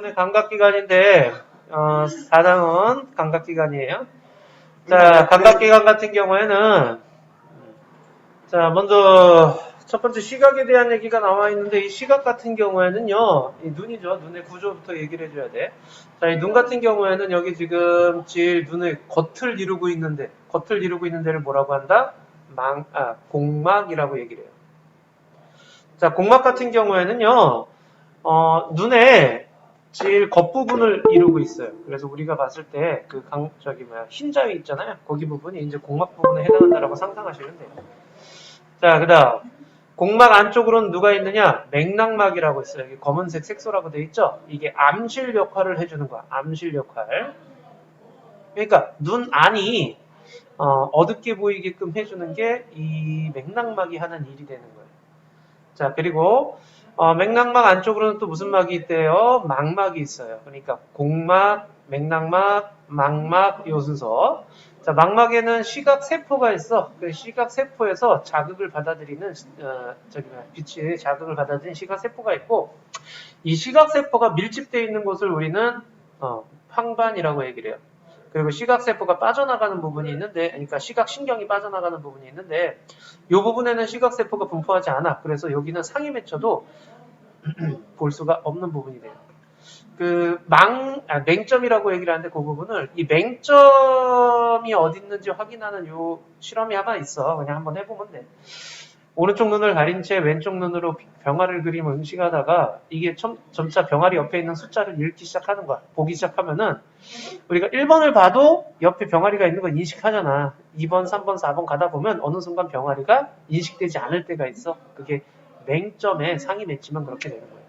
눈의 감각기관인데 4장은 감각기관이에요. 자, 감각기관 같은 경우에는 자, 먼저 첫 번째 시각에 대한 얘기가 나와 있는데 이 시각 같은 경우에는요, 이 눈이죠. 눈의 구조부터 얘기를 해줘야 돼. 자, 이 눈 같은 경우에는 여기 지금 제일 눈의 겉을 이루고 있는 데를 뭐라고 한다? 공막이라고 얘기를 해요. 자, 공막 같은 경우에는요, 눈의 제일 겉부분을 이루고 있어요. 그래서 우리가 봤을 때 흰 자위 있잖아요. 거기 부분이 이제 공막 부분에 해당한다라고 상상하시면 돼요. 자, 그 다음. 공막 안쪽으로는 누가 있느냐? 맥락막이라고 있어요. 여기 검은색 색소라고 되어 있죠? 이게 암실 역할을 해주는 거야. 암실 역할. 그러니까 눈 안이 어둡게 보이게끔 해주는 게 이 맥락막이 하는 일이 되는 거예요. 자, 그리고 맥락막 안쪽으로는 또 무슨 막이 있대요? 망막이 있어요. 그러니까 공막, 맥락막, 망막 요 순서. 자, 망막에는 시각세포가 있어. 그 시각세포에서 자극을 받아들이는 빛의 자극을 받아들이는 시각세포가 있고 이 시각세포가 밀집되어 있는 곳을 우리는 황반이라고 얘기를 해요. 그리고 시각세포가 빠져나가는 부분이 있는데, 그러니까 시각신경이 빠져나가는 부분이 있는데, 이 부분에는 시각세포가 분포하지 않아. 그래서 여기는 상위 맺혀도 볼 수가 없는 부분이 돼요. 맹점이라고 얘기를 하는데 그 부분을 이 맹점이 어디 있는지 확인하는 요 실험이 하나 있어. 그냥 한번 해보면 돼. 오른쪽 눈을 가린 채 왼쪽 눈으로 병아리를 그리면 응시하다가 이게 점차 병아리 옆에 있는 숫자를 읽기 시작하는 거야. 보기 시작하면은 우리가 1번을 봐도 옆에 병아리가 있는 거 인식하잖아. 2번, 3번, 4번 가다 보면 어느 순간 병아리가 인식되지 않을 때가 있어. 그게 맹점에 상이 맺히면 그렇게 되는 거예요.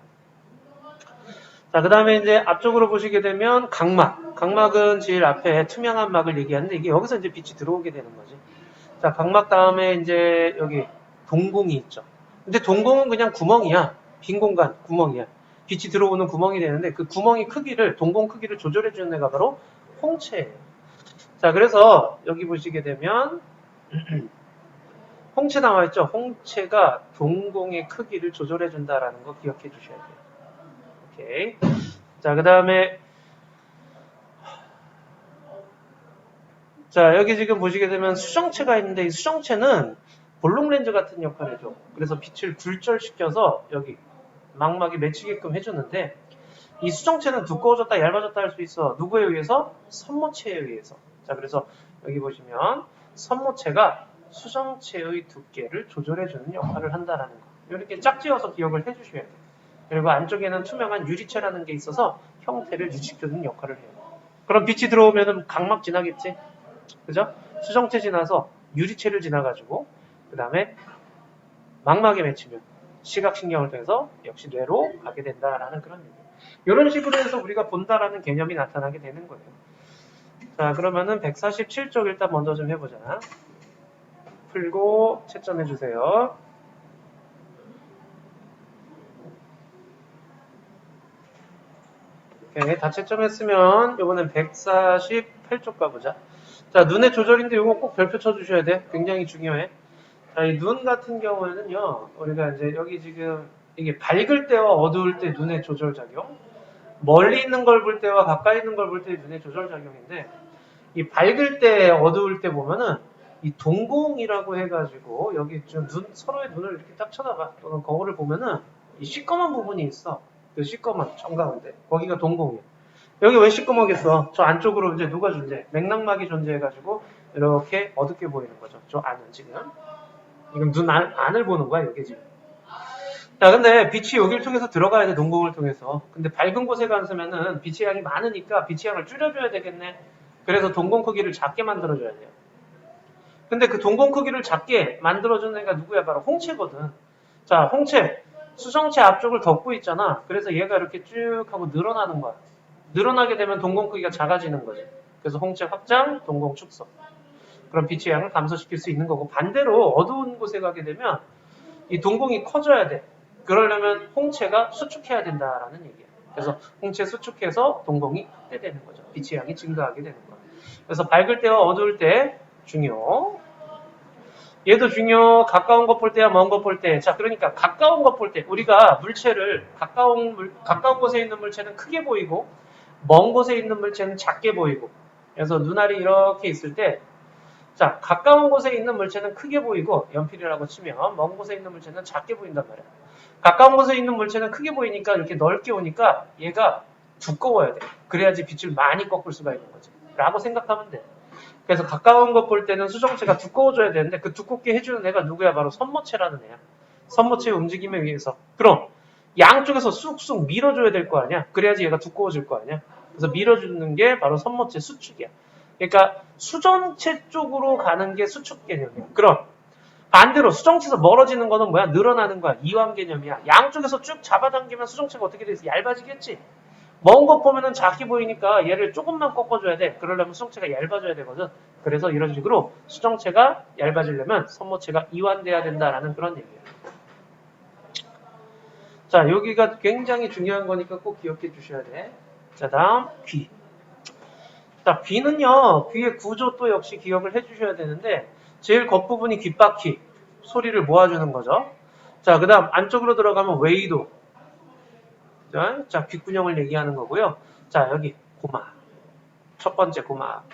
자, 그 다음에 이제 앞쪽으로 보시게 되면 각막. 각막은 제일 앞에 투명한 막을 얘기하는데 이게 여기서 이제 빛이 들어오게 되는 거지. 자, 각막 다음에 이제 여기 동공이 있죠. 근데 동공은 그냥 구멍이야. 빈 공간, 구멍이야. 빛이 들어오는 구멍이 되는데 그 구멍의 크기를, 동공 크기를 조절해주는 애가 바로 홍채예요. 자, 그래서 여기 보시게 되면 홍채 나와있죠. 홍채가 동공의 크기를 조절해준다라는 거 기억해 주셔야 돼요. 오케이. 자, 그 다음에 자, 여기 지금 보시게 되면 수정체가 있는데 이 수정체는 볼록 렌즈 같은 역할을 해줘. 그래서 빛을 굴절시켜서 여기 망막이 맺히게끔 해주는데 이 수정체는 두꺼워졌다 얇아졌다 할 수 있어. 누구에 의해서? 선모체에 의해서. 자, 그래서 여기 보시면 선모체가 수정체의 두께를 조절해주는 역할을 한다라는 거. 이렇게 짝지어서 기억을 해주셔야 돼요. 그리고 안쪽에는 투명한 유리체라는 게 있어서 형태를 유지시켜주는 역할을 해요. 그럼 빛이 들어오면 각막 지나겠지? 그죠? 수정체 지나서 유리체를 지나가지고 그 다음에 망막에 맺히면 시각신경을 통해서 역시 뇌로 가게 된다라는 그런 얘기예요. 이런 식으로 해서 우리가 본다라는 개념이 나타나게 되는 거예요. 자, 그러면은 147쪽 일단 먼저 좀 해보자. 풀고 채점해 주세요. 오케이, 다 채점했으면 이번엔 148쪽 가보자. 자, 눈의 조절인데 이거 꼭 별표 쳐주셔야 돼. 굉장히 중요해. 자, 이 눈 같은 경우에는요, 우리가 이제 여기 지금 이게 밝을 때와 어두울 때 눈의 조절 작용, 멀리 있는 걸 볼 때와 가까이 있는 걸 볼 때 눈의 조절 작용인데, 이 밝을 때, 어두울 때 보면은 이 동공이라고 해가지고 여기 좀 서로의 눈을 이렇게 딱 쳐다봐. 또는 거울을 보면은 이 시꺼먼 부분이 있어. 그 시꺼먼 정가운데 거기가 동공이야. 여기 왜 시꺼멓겠어? 저 안쪽으로 이제 누가 존재? 맥락막이 존재해가지고 이렇게 어둡게 보이는 거죠. 저 안은 지금. 이건 눈 안을 보는 거야, 여기 지금. 자, 근데 빛이 여기를 통해서 들어가야 돼, 동공을 통해서. 근데 밝은 곳에 가서면은 빛의 양이 많으니까 빛의 양을 줄여줘야 되겠네. 그래서 동공 크기를 작게 만들어줘야 돼요. 근데 그 동공 크기를 작게 만들어주는 애가 누구야? 바로 홍채거든. 자, 홍채. 수정체 앞쪽을 덮고 있잖아. 그래서 얘가 이렇게 쭉 하고 늘어나는 거야. 늘어나게 되면 동공 크기가 작아지는 거지. 그래서 홍채 확장, 동공 축소. 그럼 빛의 양을 감소시킬 수 있는 거고, 반대로 어두운 곳에 가게 되면 이 동공이 커져야 돼. 그러려면 홍채가 수축해야 된다라는 얘기야. 그래서 홍채 수축해서 동공이 확대되는 거죠. 빛의 양이 증가하게 되는 거야. 그래서 밝을 때와 어두울 때 중요. 얘도 중요. 가까운 것 볼 때야, 먼 것 볼 때. 자, 그러니까 가까운 것 볼 때 우리가 물체를 가까운 곳에 있는 물체는 크게 보이고 먼 곳에 있는 물체는 작게 보이고. 그래서 눈알이 이렇게 있을 때, 자, 가까운 곳에 있는 물체는 크게 보이고 연필이라고 치면 먼 곳에 있는 물체는 작게 보인단 말이야. 가까운 곳에 있는 물체는 크게 보이니까 이렇게 넓게 오니까 얘가 두꺼워야 돼. 그래야지 빛을 많이 꺾을 수가 있는 거지. 라고 생각하면 돼. 그래서 가까운 것 볼 때는 수정체가 두꺼워져야 되는데 그 두껍게 해주는 애가 누구야? 바로 선모체라는 애야. 선모체의 움직임에 의해서. 그럼 양쪽에서 쑥쑥 밀어줘야 될 거 아니야? 그래야지 얘가 두꺼워질 거 아니야? 그래서 밀어주는 게 바로 선모체 수축이야. 그러니까 수정체 쪽으로 가는 게 수축 개념이야. 그럼 반대로 수정체에서 멀어지는 거는 뭐야? 늘어나는 거야. 이완 개념이야. 양쪽에서 쭉 잡아당기면 수정체가 어떻게 돼 있어? 얇아지겠지? 먼 것 보면은 작게 보이니까 얘를 조금만 꺾어줘야 돼. 그러려면 수정체가 얇아져야 되거든. 그래서 이런 식으로 수정체가 얇아지려면 선모체가 이완돼야 된다라는 그런 얘기예요. 자, 여기가 굉장히 중요한 거니까 꼭 기억해 주셔야 돼. 자, 다음 귀. 자, 귀는요. 귀의 구조 또 역시 기억을 해 주셔야 되는데 제일 겉부분이 귓바퀴. 소리를 모아주는 거죠. 자, 그 다음 안쪽으로 들어가면 웨이도. 자, 귓구녕을 얘기하는 거고요. 자, 여기 고막. 첫 번째 고막.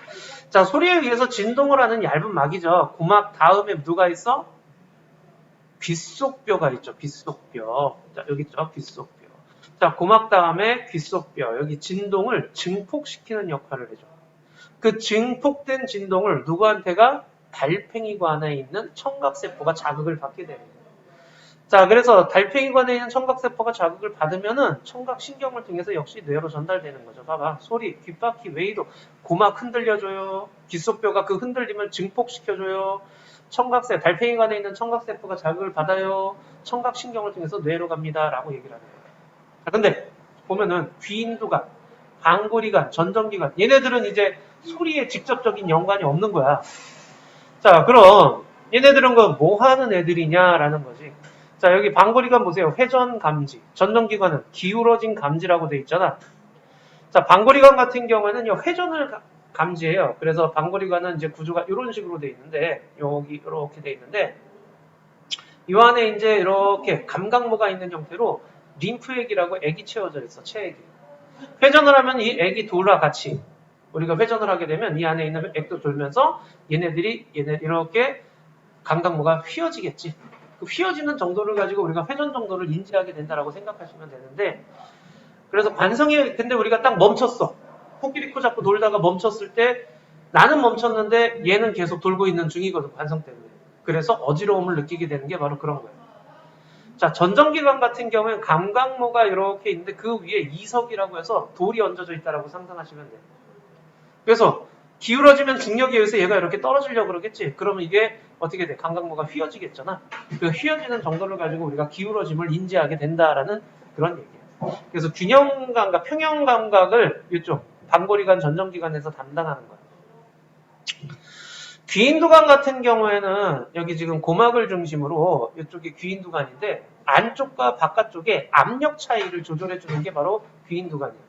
자, 소리에 의해서 진동을 하는 얇은 막이죠. 고막 다음에 누가 있어? 귓속뼈가 있죠. 귓속뼈. 자, 여기 있죠. 귓속뼈. 자, 고막 다음에 귓속뼈. 여기 진동을 증폭시키는 역할을 해줘. 그 증폭된 진동을 누구한테가? 달팽이관에 있는 청각세포가 자극을 받게 되는 거예요. 자, 그래서 달팽이관에 있는 청각세포가 자극을 받으면은 청각신경을 통해서 역시 뇌로 전달되는 거죠. 봐봐. 소리, 귓바퀴, 웨이도, 고막 흔들려줘요. 귓속뼈가 그 흔들림을 증폭시켜줘요. 달팽이관에 있는 청각세포가 자극을 받아요. 청각신경을 통해서 뇌로 갑니다. 라고 얘기를 하는 거예요. 자, 근데 보면은 귀인두관, 방골이관, 전정기관, 얘네들은 이제 소리에 직접적인 연관이 없는 거야. 자, 그럼 얘네들은 뭐 하는 애들이냐라는 거지. 자, 여기 방골이관 보세요. 회전 감지. 전정기관은 기울어진 감지라고 돼 있잖아. 자, 방골이관 같은 경우에는 회전을 감지해요. 그래서 방골이관은 이제 구조가 이런 식으로 돼 있는데, 여기 이렇게 돼 있는데, 이 안에 이제 이렇게 감각모가 있는 형태로 림프액이라고 액이 채워져 있어. 체액이. 회전을 하면 이 액이 돌아 같이 우리가 회전을 하게 되면 이 안에 있는 액도 돌면서 얘네 이렇게 감각모가 휘어지겠지. 그 휘어지는 정도를 가지고 우리가 회전 정도를 인지하게 된다라고 생각하시면 되는데, 그래서 근데 우리가 딱 멈췄어. 코끼리 코 잡고 놀다가 멈췄을 때 나는 멈췄는데 얘는 계속 돌고 있는 중이거든, 관성 때문에. 그래서 어지러움을 느끼게 되는 게 바로 그런 거예요. 자, 전정기관 같은 경우에는 감각모가 이렇게 있는데 그 위에 이석이라고 해서 돌이 얹어져 있다라고 상상하시면 돼요. 그래서 기울어지면 중력에 의해서 얘가 이렇게 떨어지려고 그러겠지. 그러면 이게 어떻게 돼? 감각모가 휘어지겠잖아. 그 휘어지는 정도를 가지고 우리가 기울어짐을 인지하게 된다라는 그런 얘기예요. 그래서 균형감각, 평형감각을 이쪽 방골이관, 전정기관에서 담당하는 거예요. 귀인두관 같은 경우에는 여기 지금 고막을 중심으로 이쪽이 귀인두관인데 안쪽과 바깥쪽에 압력 차이를 조절해 주는 게 바로 귀인두관이에요.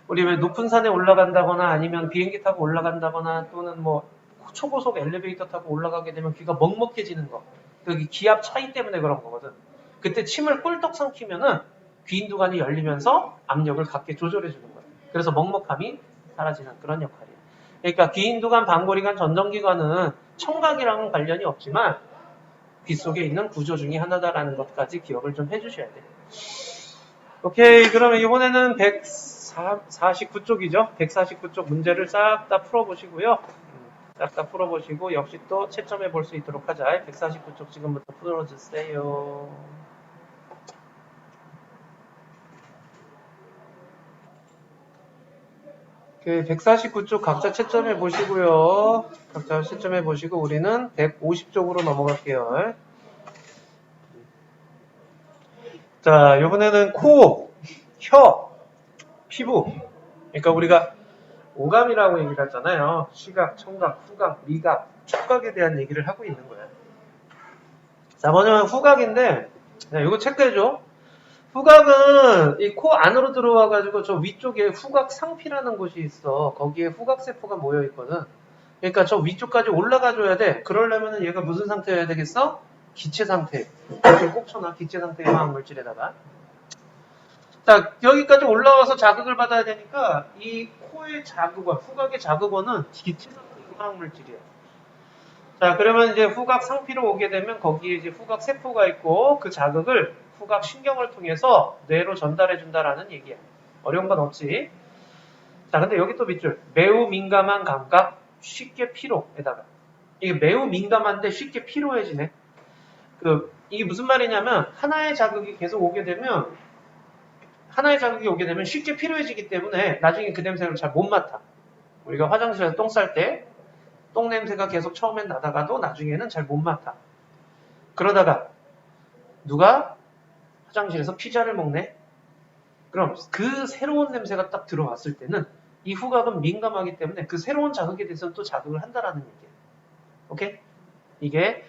우리 왜 높은 산에 올라간다거나 아니면 비행기 타고 올라간다거나 또는 뭐 초고속 엘리베이터 타고 올라가게 되면 귀가 먹먹해지는 거. 여기 기압 차이 때문에 그런 거거든. 그때 침을 꿀떡 삼키면은 귀인두관이 열리면서 압력을 갖게 조절해 주는 거예요. 그래서 먹먹함이 사라지는 그런 역할이에요. 그러니까 귀인두관, 방골이관, 전정기관은 청각이랑은 관련이 없지만 귀 속에 있는 구조 중에 하나다라는 것까지 기억을 좀 해주셔야 돼요. 오케이, 그러면 이번에는 149쪽이죠. 149쪽 문제를 싹 다 풀어보시고요. 싹 다 풀어보시고 역시 또 채점해 볼 수 있도록 하자. 149쪽 지금부터 풀어주세요. 오케이, 149쪽 각자 채점해 보시고요. 각자 채점해 보시고 우리는 150쪽으로 넘어갈게요. 자, 이번에는 코, 혀, 피부. 그러니까 우리가 오감이라고 얘기를 하잖아요. 시각, 청각, 후각, 미각, 촉각에 대한 얘기를 하고 있는 거예요. 자, 먼저 후각인데, 이거 체크해줘. 후각은 이 코 안으로 들어와가지고 저 위쪽에 후각 상피라는 곳이 있어. 거기에 후각세포가 모여 있거든. 그러니까 저 위쪽까지 올라가줘야 돼. 그러려면 얘가 무슨 상태여야 되겠어? 기체 상태. 이렇게 꼭 쳐놔. 기체 상태의 화학물질에다가. 자, 여기까지 올라와서 자극을 받아야 되니까 이 코의 자극원, 후각의 자극원은 기체 상태의 화학물질이에요. 자, 그러면 이제 후각 상피로 오게 되면 거기에 이제 후각 세포가 있고 그 자극을 후각 신경을 통해서 뇌로 전달해 준다라는 얘기야. 어려운 건 없지. 자, 근데 여기 또 밑줄. 매우 민감한 감각, 쉽게 피로에다가. 이게 매우 민감한데 쉽게 피로해지네. 이게 무슨 말이냐면 하나의 자극이 계속 오게 되면 쉽게 피로해지기 때문에 나중에 그 냄새를 잘 못 맡아. 우리가 화장실에서 똥 쌀 때 똥 냄새가 계속 처음엔 나다가도 나중에는 잘 못 맡아. 그러다가 누가 화장실에서 피자를 먹네? 그럼 그 새로운 냄새가 딱 들어왔을 때는 이 후각은 민감하기 때문에 그 새로운 자극에 대해서는 또 자극을 한다라는 얘기예요. 오케이? 이게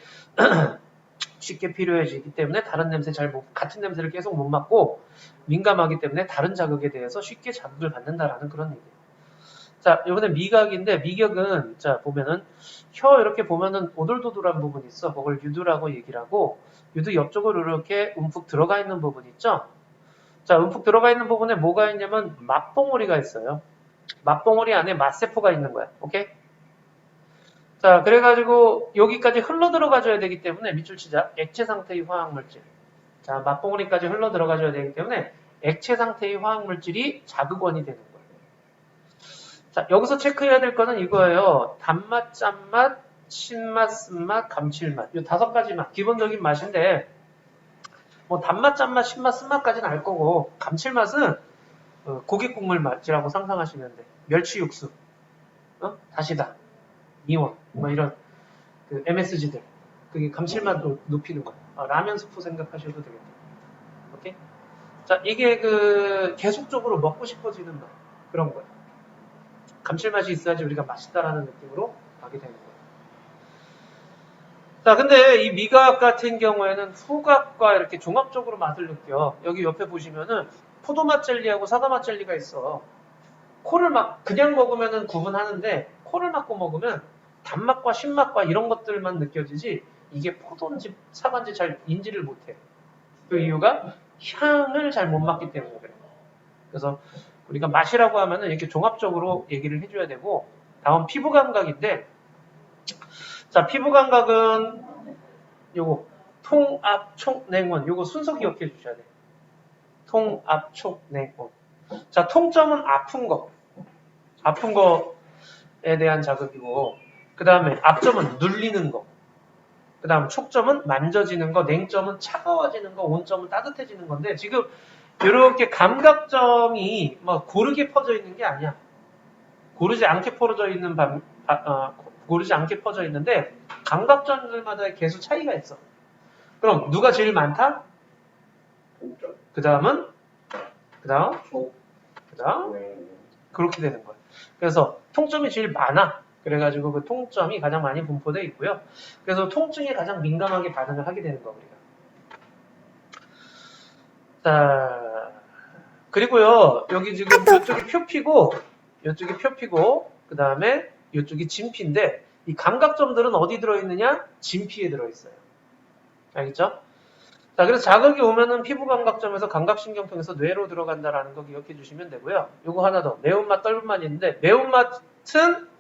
쉽게 필요해지기 때문에 다른 냄새 같은 냄새를 계속 못 맡고 민감하기 때문에 다른 자극에 대해서 쉽게 자극을 받는다라는 그런 얘기예요. 자, 이번에 미각인데 미각은 자 보면은 혀 이렇게 보면은 오돌도돌한 부분이 있어. 그걸 유두라고 얘기를 하고 유두 옆쪽으로 이렇게 움푹 들어가 있는 부분 있죠. 자, 움푹 들어가 있는 부분에 뭐가 있냐면 맛봉오리가 있어요. 맛봉오리 안에 맛세포가 있는 거야. 오케이? 자, 그래가지고 여기까지 흘러 들어가줘야 되기 때문에 밑줄 치자. 액체 상태의 화학물질. 자, 맛봉오리까지 흘러 들어가줘야 되기 때문에 액체 상태의 화학물질이 자극원이 되는 거예요. 자, 여기서 체크해야 될 거는 이거예요. 단맛, 짠맛, 신맛, 쓴맛, 감칠맛. 이 5가지 맛. 기본적인 맛인데 뭐 단맛, 짠맛, 신맛, 쓴맛까지는 알 거고 감칠맛은 고기 국물 맛이라고 상상하시면 돼. 멸치 육수, 다시다, 미원, 뭐 이런 그 MSG들. 그게 감칠맛 높이는 거야. 라면 스프 생각하셔도 되겠다. 오케이? 자, 이게 계속적으로 먹고 싶어지는 맛. 그런 거야. 감칠맛이 있어야지 우리가 맛있다라는 느낌으로 가게 되는 거예요. 자, 근데 이 미각 같은 경우에는 후각과 이렇게 종합적으로 맛을 느껴. 여기 옆에 보시면은 포도맛 젤리하고 사과맛 젤리가 있어. 코를 막 그냥 먹으면은 구분하는데 코를 막고 먹으면 단맛과 신맛과 이런 것들만 느껴지지 이게 포도인지 사과인지 잘 인지를 못해. 그 이유가 향을 잘 못 맡기 때문에 그래. 그래서 우리가 맛이라고 하면은 이렇게 종합적으로 얘기를 해줘야 되고 다음 피부 감각인데 자, 피부 감각은 요거 통압촉냉원 요거 순서 기억해 주셔야 돼. 통압촉냉원. 자, 통점은 아픈 거에 대한 자극이고 그 다음에 압점은 눌리는 거. 그 다음 촉점은 만져지는 거, 냉점은 차가워지는 거, 온점은 따뜻해지는 건데 지금 이렇게 감각점이 막 고르게 퍼져 있는 게 아니야. 고르지 않게 퍼져 있는데 감각점들마다의 개수 차이가 있어. 그럼 누가 제일 많다? 그 다음 그렇게 되는 거야. 그래서 통점이 제일 많아. 그래가지고 그 통점이 가장 많이 분포되어 있고요. 그래서 통증에 가장 민감하게 반응을 하게 되는 거 우리가. 자, 그리고요 여기 지금 이쪽이 표피고 그 다음에 이쪽이 진피인데 이 감각점들은 어디 들어있느냐? 진피에 들어있어요. 알겠죠? 자, 그래서 자극이 오면은 피부 감각점에서 감각신경 통해서 뇌로 들어간다라는 거 기억해 주시면 되고요. 요거 하나 더. 매운맛, 떫은맛이 있는데 매운맛은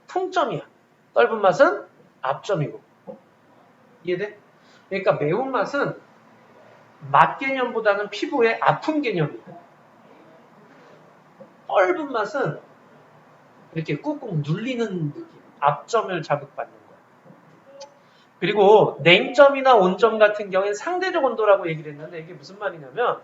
통점이야. 떫은맛은 압점이고. 이해돼? 그러니까 매운맛은 맛 개념보다는 피부의 아픈 개념이야. 떫은맛은 이렇게 꾹꾹 눌리는 느낌. 압점을 자극받는 거야. 그리고 냉점이나 온점 같은 경우에는 상대적 온도라고 얘기를 했는데 이게 무슨 말이냐면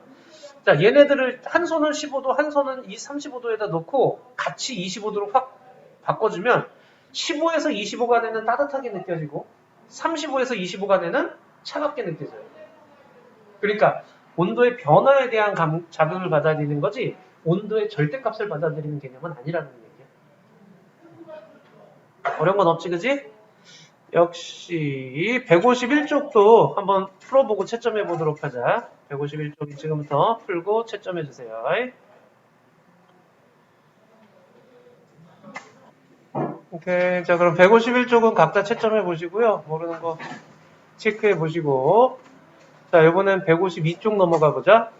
자, 얘네들을 한 손은 15도, 한 손은 35도에다 놓고 같이 25도로 확 바꿔주면 15에서 25간에는 따뜻하게 느껴지고 35에서 25간에는 차갑게 느껴져요. 그러니까 온도의 변화에 대한 자극을 받아들이는 거지 온도의 절대값을 받아들이는 개념은 아니라는 얘기야. 어려운 건 없지, 그지? 역시 151쪽도 한번 풀어보고 채점해 보도록 하자. 151쪽이 지금부터 풀고 채점해 주세요. 오케이. 자, 그럼 151쪽은 각자 채점해 보시고요. 모르는 거 체크해 보시고. 자, 이번엔 152쪽 넘어가 보자.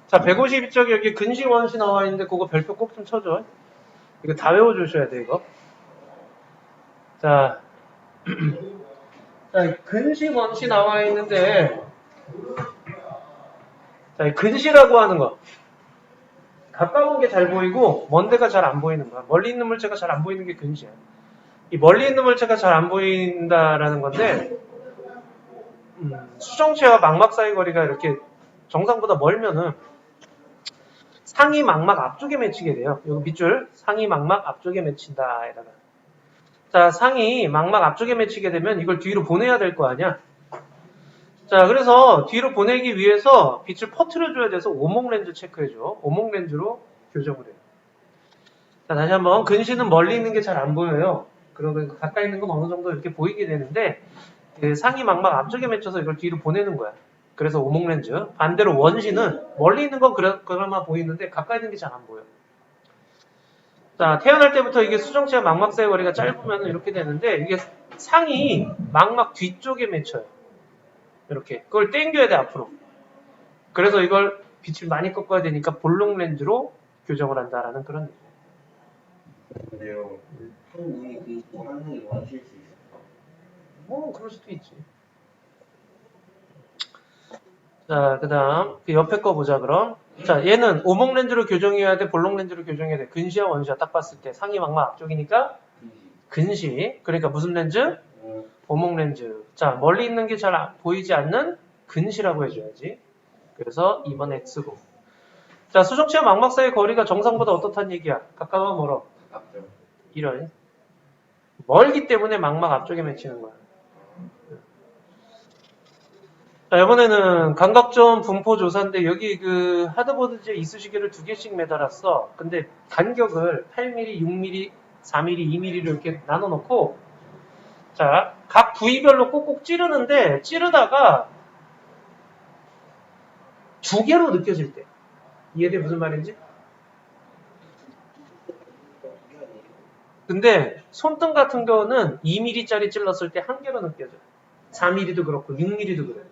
자, 152쪽 여기 근시 원시 나와 있는데 그거 별표 꼭 좀 쳐줘. 이거 다 외워주셔야 돼, 이거. 자, 자, 근시 원시 나와 있는데, 자, 근시라고 하는 거. 가까운 게 잘 보이고, 먼 데가 잘 안 보이는 거야. 멀리 있는 물체가 잘 안 보이는 게 근시야. 이 멀리 있는 물체가 잘 안 보인다라는 건데, 수정체와 망막 사이 거리가 이렇게 정상보다 멀면은 상이 망막 앞쪽에 맺히게 돼요. 여기 밑줄 상이 망막 앞쪽에 맺힌다. 에다가 자, 상이 망막 앞쪽에 맺히게 되면 이걸 뒤로 보내야 될 거 아니야. 자, 그래서 뒤로 보내기 위해서 빛을 퍼뜨려줘야 돼서 오목 렌즈 체크해줘. 오목 렌즈로 교정을 해요. 자, 다시 한번 근시는 멀리 있는 게 잘 안 보여요. 그러면 가까이 있는 건 어느 정도 이렇게 보이게 되는데 그 상이 망막 앞쪽에 맺혀서 이걸 뒤로 보내는 거야. 그래서 오목 렌즈. 반대로 원시는 멀리 있는 건 그나마 보이는데 가까이 있는 게 잘 안 보여. 자, 태어날 때부터 이게 수정체와 망막 사이 거리가 짧으면 이렇게 되는데 이게 상이 망막 뒤쪽에 맺혀요. 이렇게. 그걸 당겨야 돼, 앞으로. 그래서 이걸 빛을 많이 꺾어야 되니까 볼록 렌즈로 교정을 한다라는 그런 얘기예요. 근데요, 한 눈이 근시고 한 눈이 원시일 수 있어요. 뭐 그럴 수도 있지. 자, 그 다음 그 옆에 거 보자 그럼. 자, 얘는 오목 렌즈로 교정해야 돼, 볼록 렌즈로 교정해야 돼. 근시와 원시와 딱 봤을 때 상이 망막 앞쪽이니까 근시. 그러니까 무슨 렌즈? 오목 렌즈. 자, 멀리 있는 게 잘 보이지 않는 근시라고 해줘야지. 그래서 2번 X고. 자, 수정체와 망막 사이의 거리가 정상보다 어떻다는 얘기야? 가까워 멀어? 가깝죠. 이런. 멀기 때문에 망막 앞쪽에 맺히는 거야. 자, 이번에는 감각점 분포 조사인데 여기 그 하드보드지에 이쑤시개를 2개씩 매달았어. 근데 간격을 8mm, 6mm, 4mm, 2mm로 이렇게 나눠놓고 자, 각 부위별로 꼭꼭 찌르는데 찌르다가 2개로 느껴질 때 이해돼 무슨 말인지? 근데 손등 같은 경우는 2mm짜리 찔렀을 때 1개로 느껴져. 4mm도 그렇고 6mm도 그래.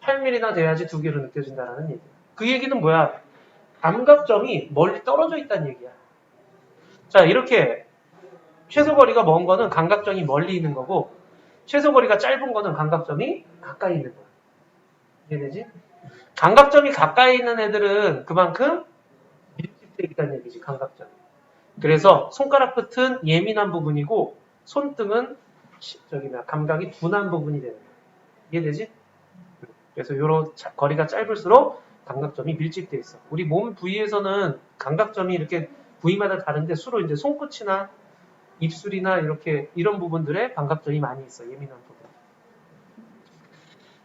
8mm나 돼야지 2개로 느껴진다는 얘기야. 그 얘기는 뭐야? 감각점이 멀리 떨어져 있다는 얘기야. 자, 이렇게 최소거리가 먼 거는 감각점이 멀리 있는 거고 최소거리가 짧은 거는 감각점이 가까이 있는 거야. 이해되지? 감각점이 가까이 있는 애들은 그만큼 밀집되어 있다는 얘기지, 감각점이. 그래서 손가락 끝은 예민한 부분이고 손등은 감각이 둔한 부분이 되는 거야. 이해되지? 그래서 이런 거리가 짧을수록 감각점이 밀집되어 있어. 우리 몸 부위에서는 감각점이 이렇게 부위마다 다른데 주로 이제 손끝이나 입술이나 이렇게 이런 부분들에 감각점이 많이 있어. 예민한 부분.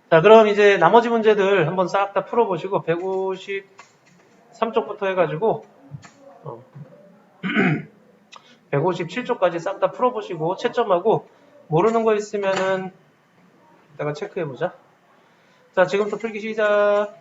자, 그럼 이제 나머지 문제들 한번 싹 다 풀어보시고 153쪽부터 해가지고 157쪽까지 싹 다 풀어보시고 채점하고 모르는 거 있으면은 이따가 체크해보자. 자, 지금부터 풀기 시작.